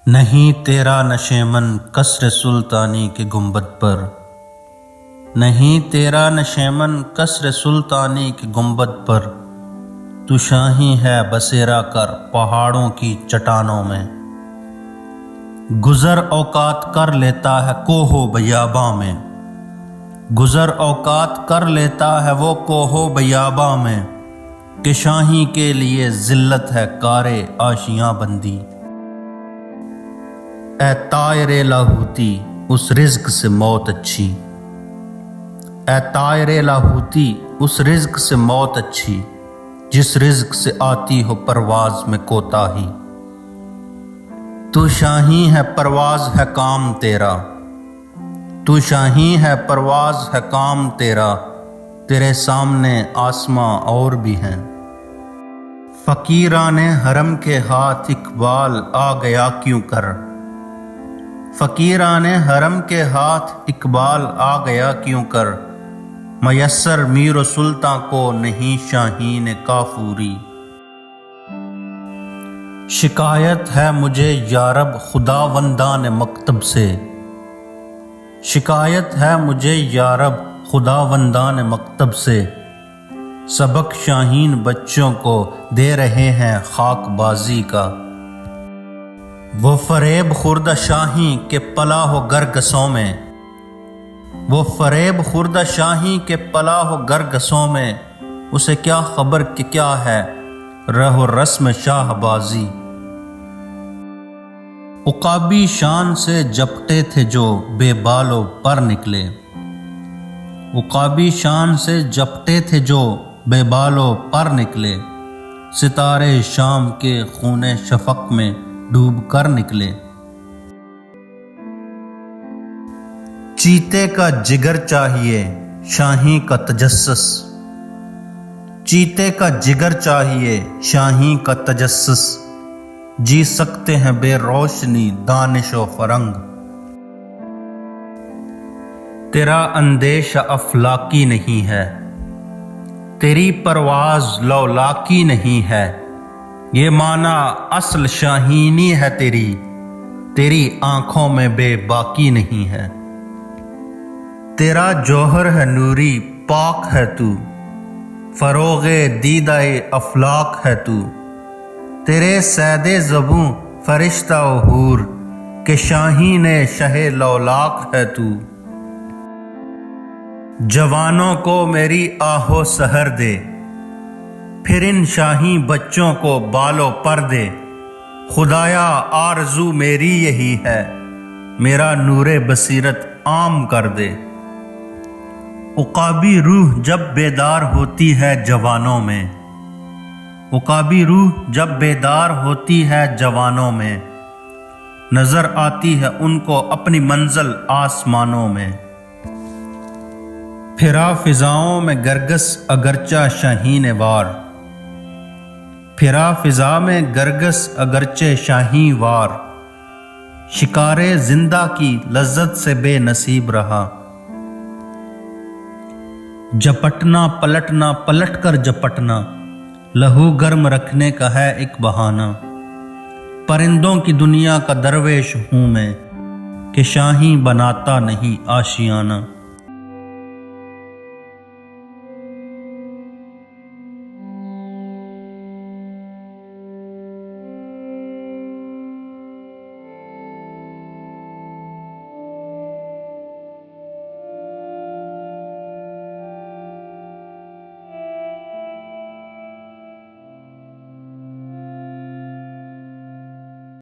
نہیں تیرا نشیمن قصر سلطانی کے گنبد پر، نہیں تیرا نشیمن قصر سلطانی کے گنبد پر، تو شاہی ہے بسیرا کر پہاڑوں کی چٹانوں میں، گزر اوقات کر لیتا ہے کوہ و بیاباں میں، گزر اوقات کر لیتا ہے وہ کوہ و بیاباں میں، کہ شاہی کے لیے ذلت ہے کارے آشیاں بندی۔ اے طائر لاہوتی اس رزق سے موت اچھی، اے طائر لاہوتی اس رزق سے موت اچھی، جس رزق سے آتی ہو پرواز میں کوتاہی۔ تو شاہی ہے پرواز ہے کام تیرا، تو شاہی ہے پرواز ہے کام تیرا، تیرے سامنے آسماں اور بھی ہیں۔ فقیران حرم کے ہاتھ اقبال آ گیا کیوں کر، فقیران حرم کے ہاتھ اقبال آ گیا کیوں کر، میسر میر و سلطاں کو نہیں شاہین کافوری۔ شکایت ہے مجھے یارب خداوندان مکتب سے، شکایت ہے مجھے یارب خداوندان مکتب سے، سبق شاہین بچوں کو دے رہے ہیں خاک بازی کا۔ وہ فریب خوردہ شاہی کے پلا ہو گرگسوں میں، وہ فریب خوردہ شاہی کے پلا ہو گرگسوں میں، اسے کیا خبر کہ کیا ہے رہ و رسم شاہ بازی۔ عقابی شان سے جپٹے تھے جو بے بال و پر نکلے، عقابی شان سے جپٹے تھے جو بے بال و پر نکلے، ستارے شام کے خون شفق میں ڈوب کر نکلے۔ چیتے کا جگر چاہیے شاہی کا تجسس، چیتے کا جگر چاہیے شاہی کا تجسس، جی سکتے ہیں بے روشنی دانش و فرنگ۔ تیرا اندیشہ افلاکی نہیں ہے، تیری پرواز لولاکی نہیں ہے، یہ معنی اصل شاہینی ہے تیری، تیری آنکھوں میں بے باکی نہیں ہے۔ تیرا جوہر ہے نوری پاک ہے تو، فروغ دیدہ افلاک ہے تو، تیرے صید زبوں فرشتہ و حور، کہ شاہین شہ لولاک ہے تو۔ جوانوں کو میری آہو سحر دے، پھر ان شاہی بچوں کو بالو پر دے، خدایا آرزو میری یہی ہے، میرا نور بصیرت عام کر دے۔ عقابی روح جب بیدار ہوتی ہے جوانوں میں، عقابی روح جب بیدار ہوتی ہے جوانوں میں، نظر آتی ہے ان کو اپنی منزل آسمانوں میں۔ پھرا فضاؤں میں گرگس اگرچہ شاہین وار، پھرا فضا میں گرگس اگرچہ شاہین وار، شکار زندہ کی لذت سے بے نصیب رہا۔ جپٹنا پلٹنا پلٹ کر جپٹنا، لہو گرم رکھنے کا ہے ایک بہانہ، پرندوں کی دنیا کا درویش ہوں میں، کہ شاہی بناتا نہیں آشیانہ۔